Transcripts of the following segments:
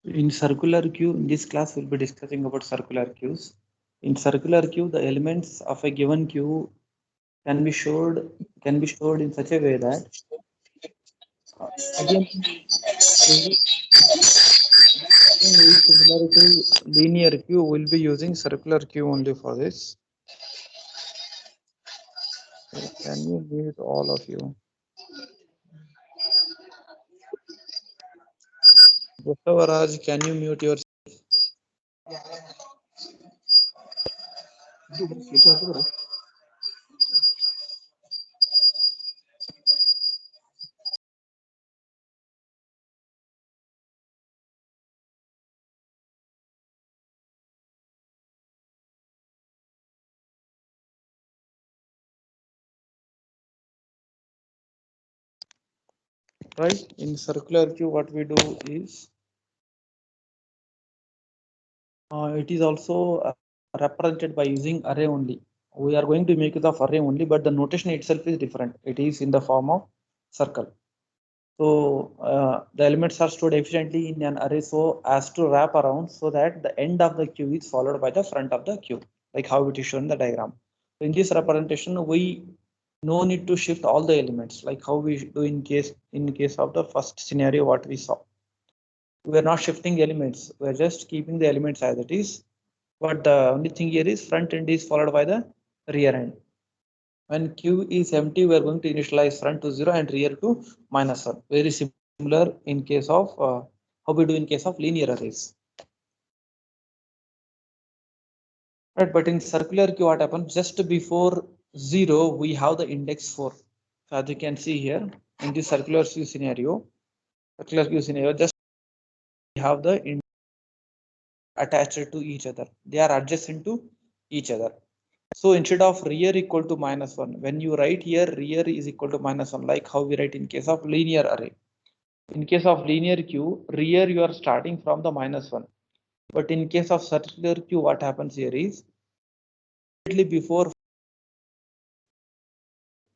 In circular queue, in this class, we'll be discussing about circular queues. In circular queue, the elements of a given queue can be stored in such a way that again very similar to linear queue. We'll be using circular queue only for this. So can you mute all of you? Raj, can you mute your? Right, in circular queue, what we do is it is also represented by using array only. We are going to make it of array only, but the notation itself is different. It is in the form of circle. So the elements are stored efficiently in an array so as to wrap around so that the end of the queue is followed by the front of the queue, like how it is shown in the diagram. So in this representation, we no need to shift all the elements like how we do in case of the first scenario what we saw. We are not shifting elements. We are just keeping the elements as it is. But the only thing here is front end is followed by the rear end. When queue is empty, we are going to initialize front to 0 and rear to -1. Very similar in case of how we do in case of linear arrays. Right, but in circular queue, what happens just before 0, we have the index 4. So as you can see here in this circular queue scenario, just we have the index attached to each other. They are adjacent to each other. So instead of rear equal to -1, when you write here rear is equal to -1, like how we write in case of linear array. In case of linear queue, rear you are starting from the -1. But in case of circular queue, what happens here is before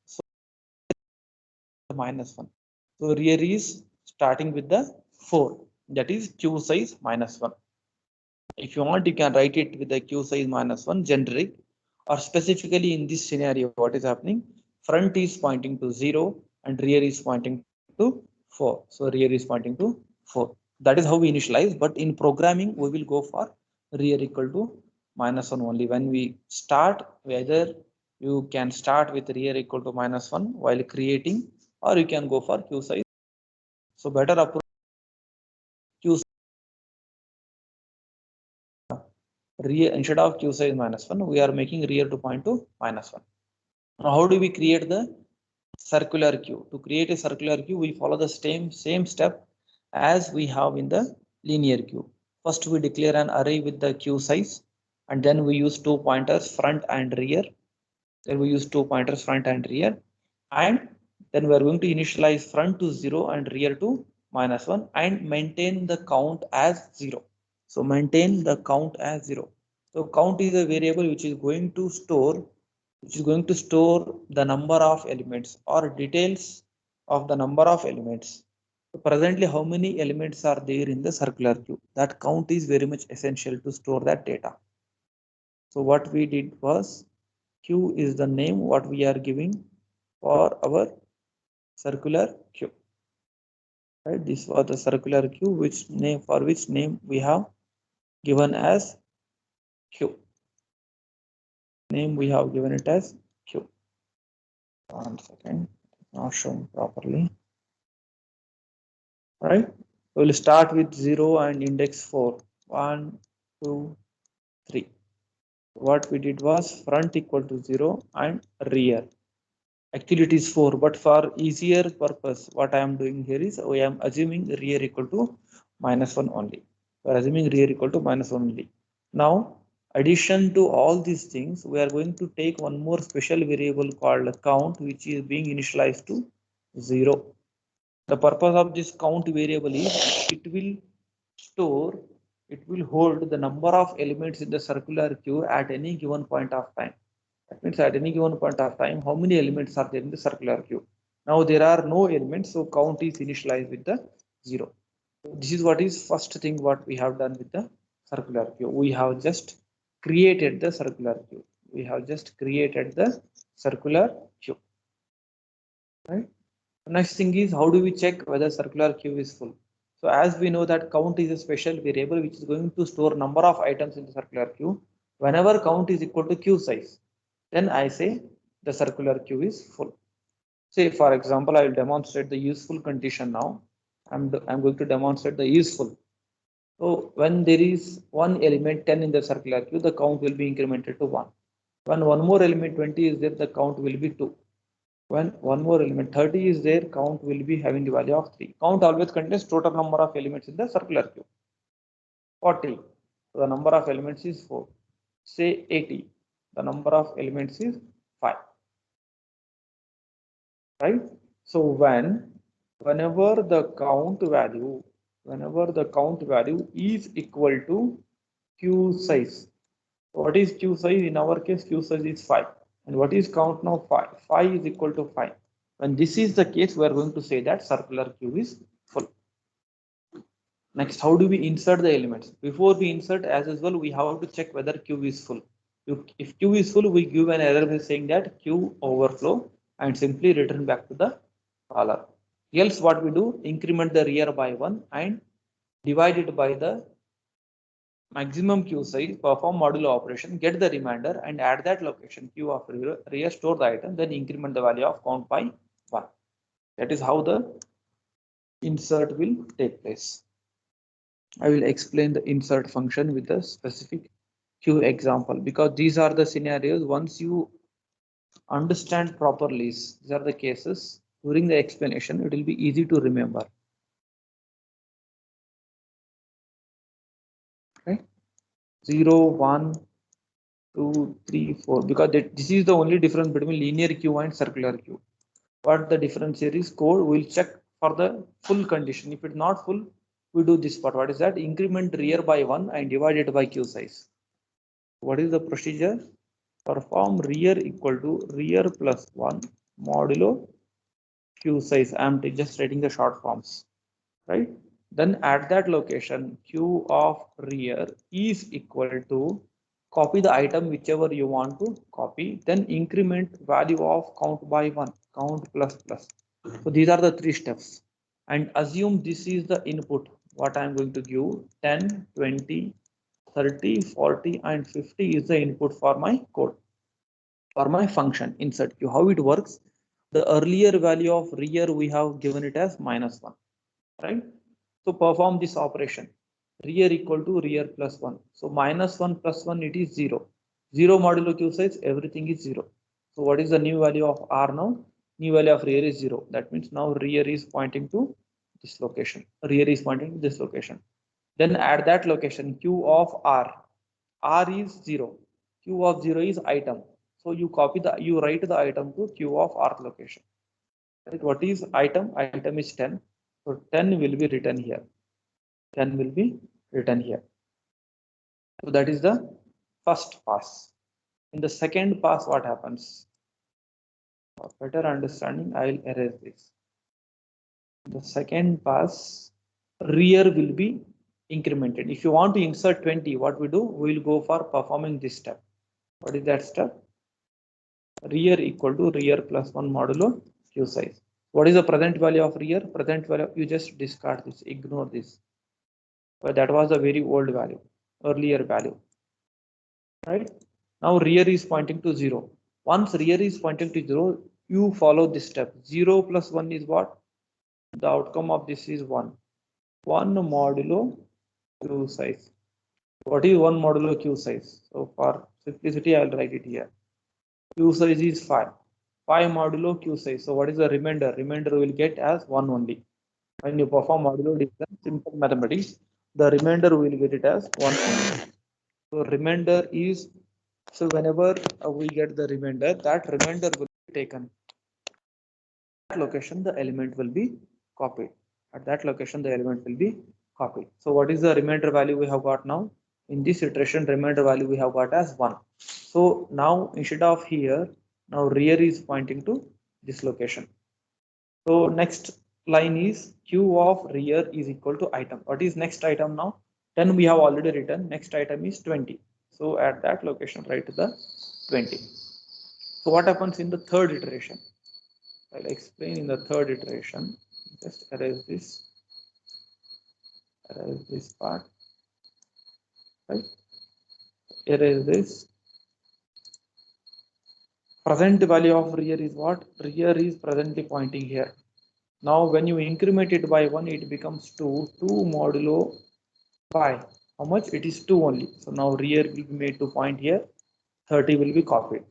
so -1. So rear is starting with the 4. That is queue size -1. If you want, you can write it with the queue size -1 generic, or specifically in this scenario, what is happening? Front is pointing to 0 and rear is pointing to 4. So rear is pointing to 4. That is how we initialize. But in programming, we will go for rear equal to -1 only. When we start, whether you can start with rear equal to -1 while creating, or you can go for queue size. So better approach queue rear instead of queue size -1, we are making rear to point to -1. Now, how do we create the circular queue? To create a circular queue, we follow the same step as we have in the linear queue. First, we declare an array with the queue size, and then we use 2 pointers front and rear. Then we use 2 pointers front and rear, and then we are going to initialize front to 0 and rear to -1 and maintain the count as 0. So maintain the count as 0. So count is a variable which is going to store the number of elements or details of the number of elements. So presently, how many elements are there in the circular queue? That count is very much essential to store that data. So what we did was queue is the name what we are giving for our circular queue. Right, this was the circular queue which name we have given as queue. Name we have given it as queue. 1 second, not showing properly. Right, we'll start with 0 and index 4. 1, 2, 3. What we did was front equal to 0 and rear. Actually it is 4, but for easier purpose, what I am doing here is I am assuming rear equal to -1 only. We are assuming rear equal to -1 only. Now, addition to all these things, we are going to take one more special variable called count, which is being initialized to 0. The purpose of this count variable is it will hold the number of elements in the circular queue at any given point of time. That means at any given point of time, how many elements are there in the circular queue? Now there are no elements, so count is initialized with the 0. This is what is first thing what we have done with the circular queue. We have just created the circular queue. We have just created the circular queue. Right. Next thing is, how do we check whether circular queue is full? So as we know that count is a special variable which is going to store number of items in the circular queue. Whenever count is equal to queue size, then I say the circular queue is full. Say for example, I will demonstrate the useful condition now. I'm going to demonstrate the useful. So when there is one element 10 in the circular queue, the count will be incremented to 1. When one more element 20 is there, the count will be 2. When one more element 30 is there, count will be having the value of 3. Count always contains total number of elements in the circular queue. 40, so the number of elements is 4. Say 80, the number of elements is 5. Right? So whenever the count value is equal to queue size. What is queue size? In our case, queue size is 5. And what is count now? 5. 5 is equal to 5. When this is the case, we are going to say that circular queue is full. Next, how do we insert the elements? Before we insert, as usual, we have to check whether queue is full. If queue is full, we give an error by saying that queue overflow and simply return back to the caller. Else what we do, increment the rear by 1 and divide it by the maximum queue size, perform modulo operation, get the remainder and add that location queue of rear, store the item, then increment the value of count by 1. That is how the insert will take place. I will explain the insert function with a specific queue example, because these are the scenarios. Once you understand properly, these are the cases, during the explanation it will be easy to remember. Okay, 0, 1, 2, 3, 4, because this is the only difference between linear queue and circular queue. What the difference here is, code will check for the full condition. If it's not full, we do this part. What is that? Increment rear by 1 and divide it by queue size. What is the procedure? Perform rear equal to rear plus 1 modulo queue size. I'm just writing the short forms, right? Then at that location, queue of rear is equal to, copy the item whichever you want to copy, then increment value of count by 1, count plus plus. So these are the 3 steps, and assume this is the input. What I'm going to give, 10, 20, 30, 40 and 50 is the input for my code, for my function insert queue. How it works, the earlier value of rear we have given it as -1, right? So perform this operation, rear equal to rear plus 1. So -1 plus 1, it is 0. 0 modulo queue size, everything is 0. So what is the new value of R now? New value of rear is 0. That means now rear is pointing to this location. Rear is pointing to this location. Then at that location, Q of R. R is 0. Q of 0 is item. So you write the item to Q of R location. Right? What is item? Item is 10. So 10 will be written here. 10 will be written here. So that is the first pass. In the second pass, what happens? For better understanding, I will erase this. The second pass, rear will be incremented. If you want to insert 20, what we do? We will go for performing this step. What is that step? Rear equal to rear plus 1 modulo queue size. What is the present value of rear? Present value, you just discard this, ignore this. But that was a very old value, earlier value. Right? Now rear is pointing to 0. Once rear is pointing to 0, you follow this step. 0 plus 1 is what? The outcome of this is 1. 1 modulo queue size. What is 1 modulo queue size? So for simplicity, I'll write it here. Queue size is 5. 5 modulo queue size. So what is the remainder? Remainder will get as 1 only. When you perform modulo division, simple mathematics, the remainder will get it as 1 only. So remainder is, so whenever we get the remainder, that remainder will be taken. At that location, the element will be copied. At that location, the element will be copied. So what is the remainder value we have got now? In this iteration, remainder value we have got as 1. So now instead of here, now rear is pointing to this location. So next, line is Q of rear is equal to item. What is next item now? 10 we have already written. Next item is 20. So at that location, write the 20. So what happens in the third iteration? I'll explain in the third iteration. Just erase this part, right? Erase this. Present value of rear is what? Rear is presently pointing here. Now when you increment it by 1, it becomes 2. 2 modulo 5. How much? It is 2 only. So now rear will be made to point here. 30 will be copied.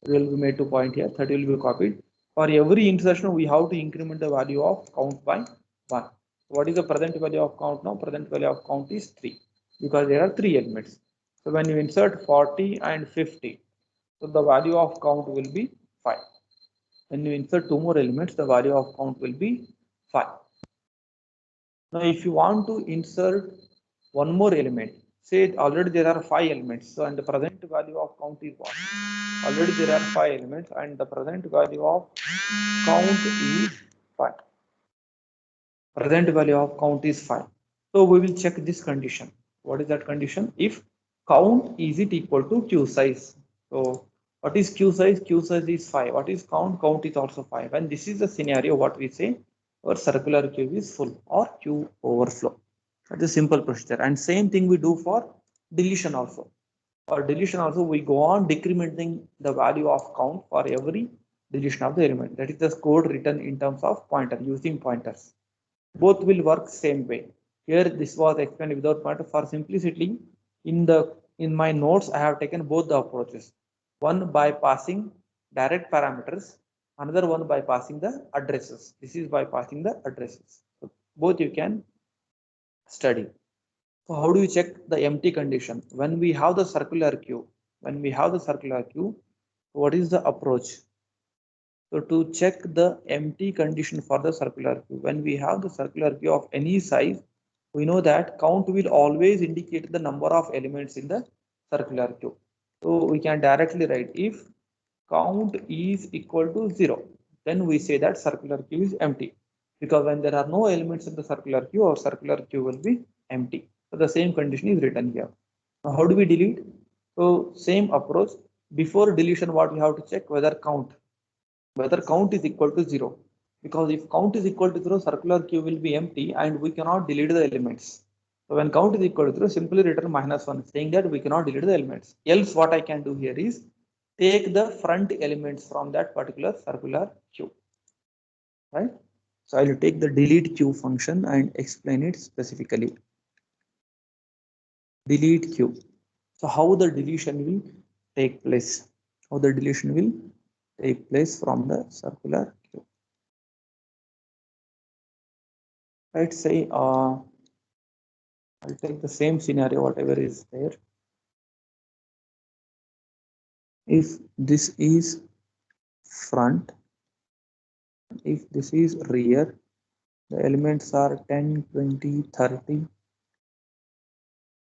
Will be made to point here. 30 will be copied. For every insertion, we have to increment the value of count by 1. What is the present value of count now? Present value of count is 3 because there are 3 elements. So when you insert 40 and 50, so the value of count will be 5. When you insert 2 more elements, the value of count will be 5. Now, if you want to insert one more element, say already there are 5 elements, so and the present value of count is what? Already there are 5 elements and the present value of count is 5. Present value of count is 5. So we will check this condition. What is that condition? If count is it equal to Q size. So what is Q size? Q size is 5. What is count? Count is also 5. And this is the scenario what we say our circular queue is full or queue overflow. That is simple procedure. And same thing we do for deletion also. For deletion also we go on decrementing the value of count for every deletion of the element. That is the code written in terms of pointer using pointers. Both will work same way. Here this was explained without pointer. For simplicity, in my notes I have taken both the approaches. One by passing direct parameters, another one by passing the addresses. This is by passing the addresses. So both you can study. So how do you check the empty condition? When we have the circular queue, what is the approach? So to check the empty condition for the circular queue, when we have the circular queue of any size, we know that count will always indicate the number of elements in the circular queue. So we can directly write if count is equal to 0, then we say that circular queue is empty. Because when there are no elements in the circular queue, our circular queue will be empty. So the same condition is written here. Now how do we delete? So same approach. Before deletion, what we have to check whether count is equal to 0. Because if count is equal to 0, circular queue will be empty and we cannot delete the elements. So when count is equal to 0, simply return -1, saying that we cannot delete the elements. Else what I can do here is take the front elements from that particular circular queue. Right? So I will take the delete queue function and explain it specifically. Delete queue. So how the deletion will take place? How the deletion will take place from the circular queue. Let's say I'll take the same scenario, whatever is there. If this is front, if this is rear, the elements are 10, 20, 30,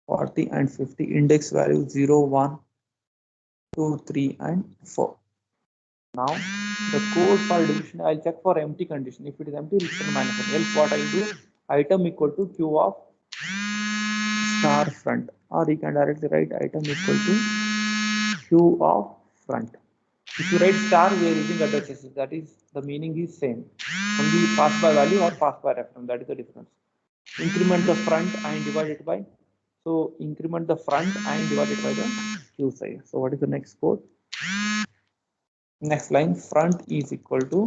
40 and 50. Index value 0, 1, 2, 3 and 4. Now the code for deletion, I'll check for empty condition. If it is empty, return -1. Else what I'll do, item equal to Q of star front, or you can directly write item equal to Q of front. If you write star, we are using addresses. That is, the meaning is same. Only pass by value or pass by reference. That is the difference. Increment the front and divide it by. So increment the front and divide it by the Q size. So what is the next code? Next line, front is equal to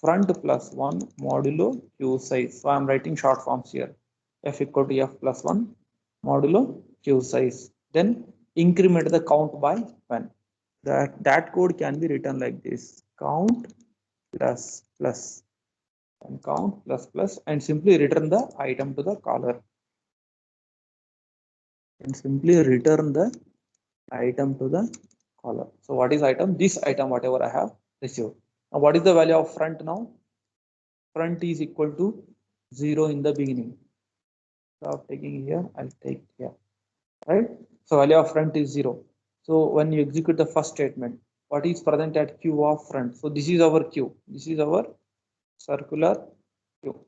front plus 1 modulo Q size. So I'm writing short forms here. F equal to F plus 1 modulo Q size. Then increment the count by 1. That code can be written like this: count plus plus and count plus plus, and simply return the item to the caller. And simply return the item to the caller. So what is item? This item, whatever I have received. Now what is the value of front now? Front is equal to 0 in the beginning. So taking here, I'll take here. Right? So value of front is 0. So when you execute the first statement, what is present at Q of front? So this is our Q. This is our circular Q.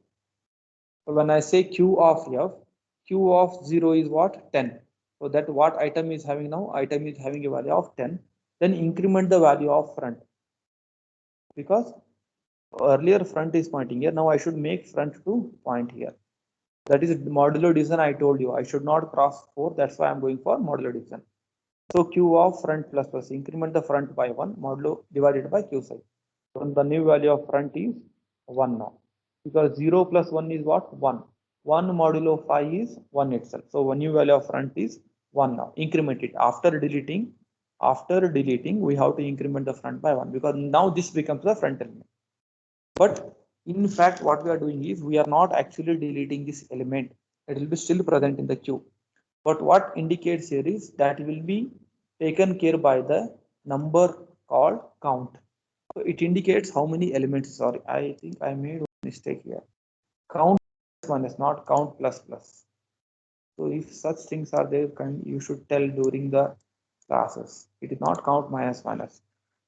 So when I say Q of F, Q of 0 is what? 10. So that what item is having now? Item is having a value of 10. Then increment the value of front, because earlier front is pointing here. Now I should make front to point here. That is modulo division. I told you I should not cross 4. That's why I'm going for modulo division. So Q of front plus plus, increment the front by 1, modulo divided by Q side. So the new value of front is 1 now, because 0 plus 1 is what? 1. 1 modulo 5 is 1 itself. So one new value of front is 1 now. Increment it after deleting. After deleting, we have to increment the front by 1, because now this becomes the front element. But in fact, what we are doing is we are not actually deleting this element. It will be still present in the queue. But what indicates here is that will be taken care by the number called count. So it indicates how many elements. Sorry, I think I made a mistake here. Count minus, not count plus plus. So if such things are there, you should tell during the classes. It is not count minus minus.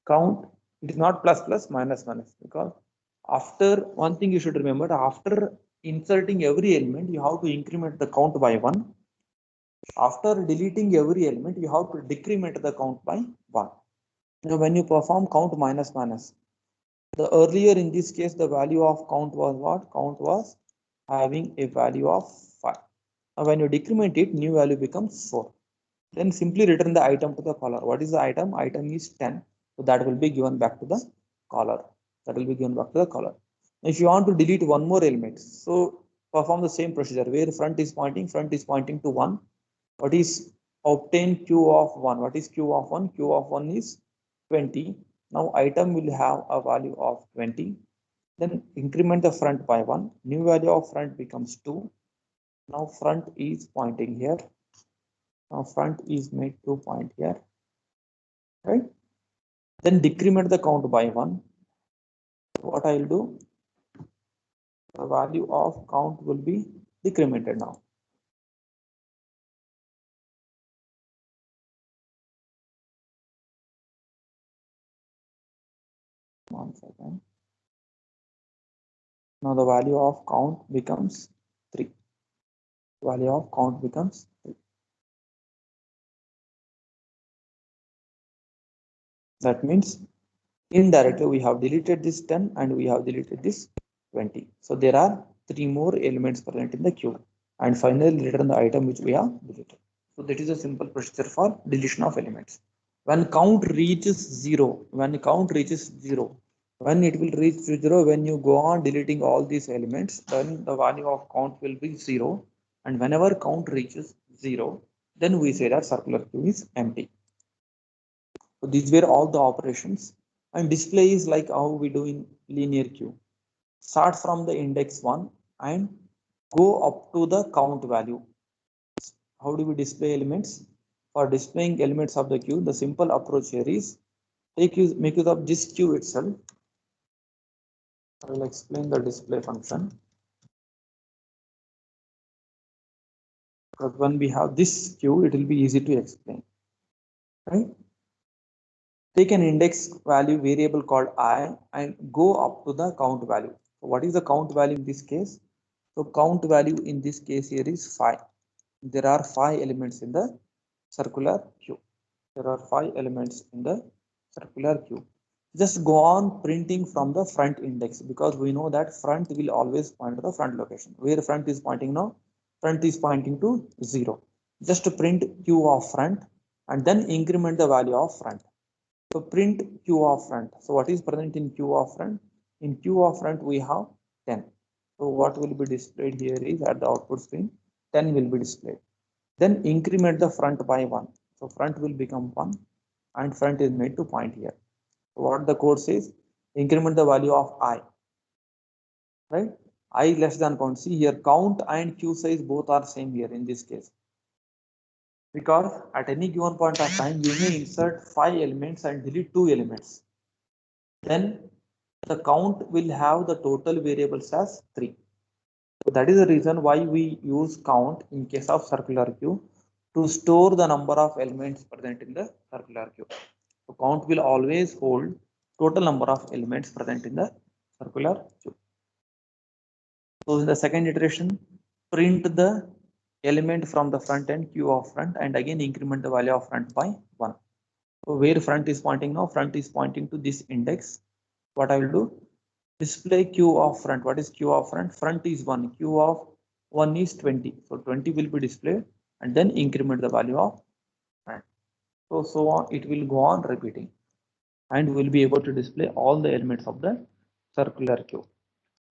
Count, it is not plus plus minus minus, because after one thing you should remember, after inserting every element, you have to increment the count by 1. After deleting every element, you have to decrement the count by 1. Now when you perform count minus minus, the earlier in this case the value of count was what? Count was having a value of 5. Now when you decrement it, new value becomes 4. Then simply return the item to the caller. What is the item? Item is 10. So that will be given back to the caller. That will be given back to the caller. If you want to delete one more element, so perform the same procedure where front is pointing to 1. What is obtain Q of 1? What is Q of 1? Q of 1 is 20. Now item will have a value of 20. Then increment the front by 1. New value of front becomes 2. Now front is pointing here. Now front is made to point here, right? Then decrement the count by 1. What I will do, the value of count will be decremented now. One second. Now the value of count becomes 3. Value of count becomes 3. That means indirectly we have deleted this 10 and we have deleted this 20. So there are 3 more elements present in the queue, and finally return the item which we have deleted. So that is a simple procedure for deletion of elements. When count reaches 0, when count reaches 0, when it will reach 0, when you go on deleting all these elements, then the value of count will be 0. And whenever count reaches 0, then we say that circular queue is empty. So these were all the operations, and display is like how we do in linear queue. Start from the index 1 and go up to the count value. How do we display elements? For displaying elements of the queue, the simple approach here is make use of this queue itself. I will explain the display function. Because when we have this queue, it will be easy to explain. Right? Take an index value variable called I and go up to the count value. So what is the count value in this case? So count value in this case here is 5. There are 5 elements in the circular queue. There are 5 elements in the circular queue. Just go on printing from the front index, because we know that front will always point to the front location. Where front is pointing now? Front is pointing to 0. Just print Q of front and then increment the value of front. So print Q of front. So what is present in Q of front? In Q of front we have 10. So what will be displayed here is at the output screen 10 will be displayed. Then increment the front by 1. So front will become 1 and front is made to point here. So what the code says, increment the value of I, right? I less than count. See here, count and queue size both are same here in this case. Because at any given point of time, you may insert 5 elements and delete 2 elements. Then the count will have the total variables as 3. So that is the reason why we use count in case of circular queue to store the number of elements present in the circular queue. So count will always hold total number of elements present in the circular queue. So in the second iteration, print the element from the front end q of front and again increment the value of front by 1. So where front is pointing now? Front is pointing to this index. What I will do? Display q of front. What is q of front? Front is 1. Q of 1 is 20. So 20 will be displayed and then increment the value of front. So on it will go on repeating and we'll be able to display all the elements of the circular queue.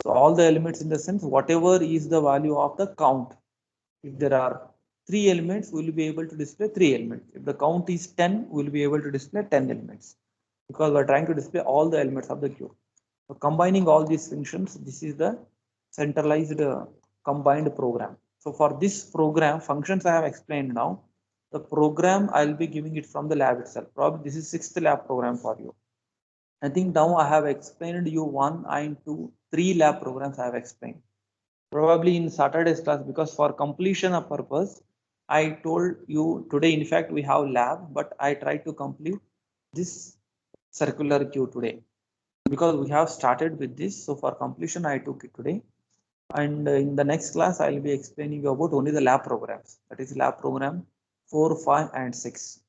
So all the elements in the sense whatever is the value of the count. If there are 3 elements, we will be able to display 3 elements. If the count is 10, we will be able to display 10 elements because we're trying to display all the elements of the queue. So combining all these functions, this is the centralized combined program. So for this program, functions I have explained now. The program I'll be giving it from the lab itself. Probably this is 6th lab program for you. I think now I have explained you 1 and 2, 3 lab programs I have explained. Probably in Saturday's class, because for completion of purpose, I told you today, in fact, we have lab, but I tried to complete this circular queue today because we have started with this. So for completion, I took it today. And in the next class, I'll be explaining about only the lab programs. That is lab program 4, 5, and 6.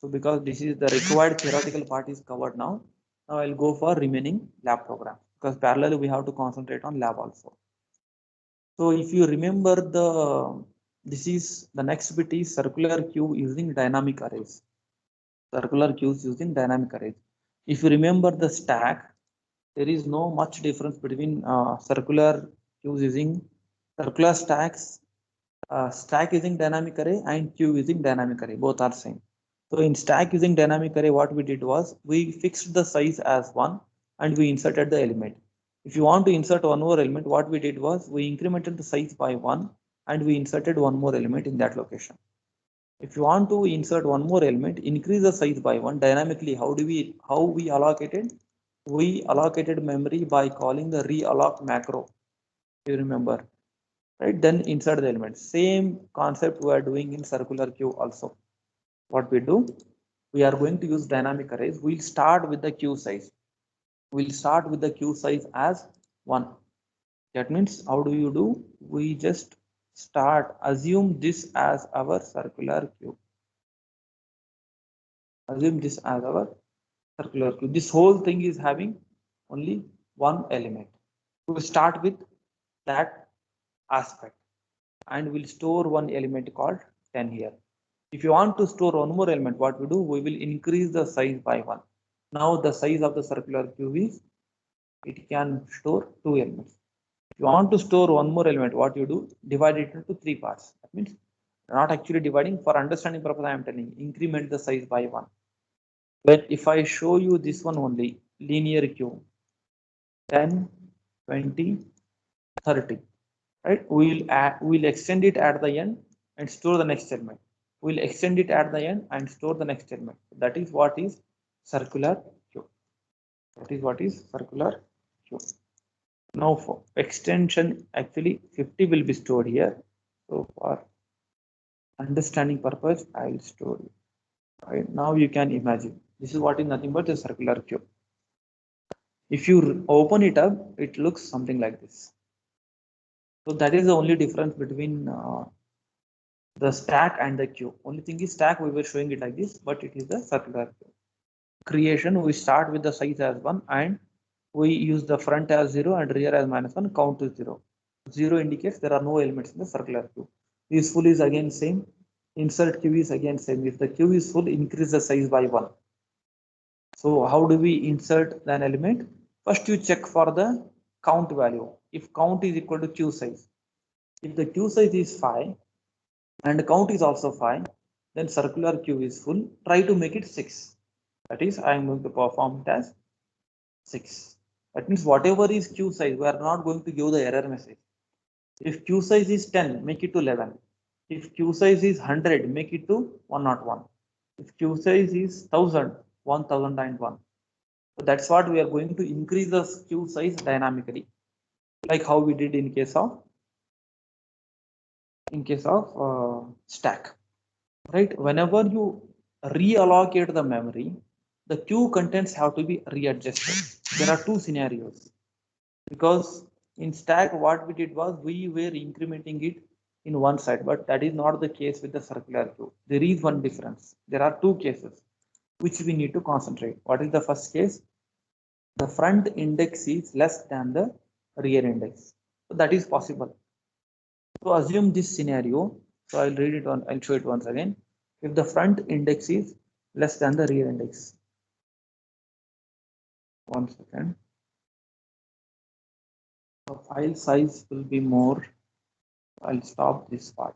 So because this is the required theoretical part is covered now, now I'll go for remaining lab program because parallelly we have to concentrate on lab also. So if you remember this is the next bit is circular queue using dynamic arrays. Circular queues using dynamic arrays. If you remember the stack, there is no much difference between circular queues using circular stacks, stack using dynamic array and queue using dynamic array. Both are same. So in stack using dynamic array, what we did was we fixed the size as 1 and we inserted the element. If you want to insert one more element, what we did was we incremented the size by 1 and we inserted one more element in that location. If you want to insert one more element, increase the size by 1 dynamically. How we allocated? We allocated memory by calling the realloc macro. You remember, right? Then insert the element. Same concept we are doing in circular queue also. What we do? We are going to use dynamic arrays. We'll start with the queue size. We'll start with the queue size as 1. That means how do you do? We just assume this as our circular queue. Assume this as our circular queue. This whole thing is having only one element. We'll start with that aspect and we'll store one element called 10 here. If you want to store one more element, what we do? We will increase the size by 1. Now the size of the circular queue is it can store 2 elements. If you want to store one more element, what you do? Divide it into 3 parts. That means not actually dividing. For understanding purpose, I am telling increment the size by 1. But if I show you this one only, linear queue, 10, 20, 30, right? We'll extend it at the end and store the next element. We'll extend it at the end and store the next element. That is what is circular queue. That is what is circular queue. Now for extension, actually 50 will be stored here. So for understanding purpose, I will store it. Right now you can imagine this is what is nothing but a circular queue. If you open it up, it looks something like this. So that is the only difference between the stack and the queue. Only thing is stack we were showing it like this, but it is the circular queue. Creation, we start with the size as 1 and we use the front as 0 and rear as -1, count to 0. 0 indicates there are no elements in the circular queue. Useful is again same. Insert queue is again same. If the queue is full, increase the size by 1. So how do we insert an element? First you check for the count value. If count is equal to queue size. If the queue size is 5 and count is also 5, then circular queue is full. Try to make it 6. That is, I am going to perform it as 6. That means whatever is queue size, we are not going to give the error message. If queue size is 10, make it to 11. If queue size is 100, make it to 101. If queue size is 1000, 1001. So that's what we are going to increase the queue size dynamically, like how we did in case of stack, right? Whenever you reallocate the memory, the queue contents have to be readjusted. There are 2 scenarios because In stack, what we did was we were incrementing it in one side, but that is not the case with the circular queue. There is one difference. There are two cases which we need to concentrate. What is the first case? The front index is less than the rear index. So that is possible. So assume this scenario. So I'll read it on, I'll show it once again. If the front index is less than the rear index. 1 second. The file size will be more. I'll stop this part.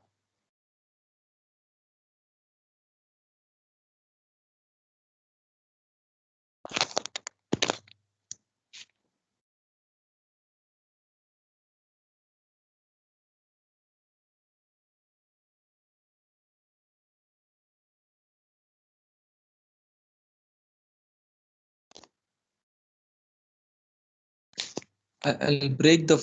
I'll break the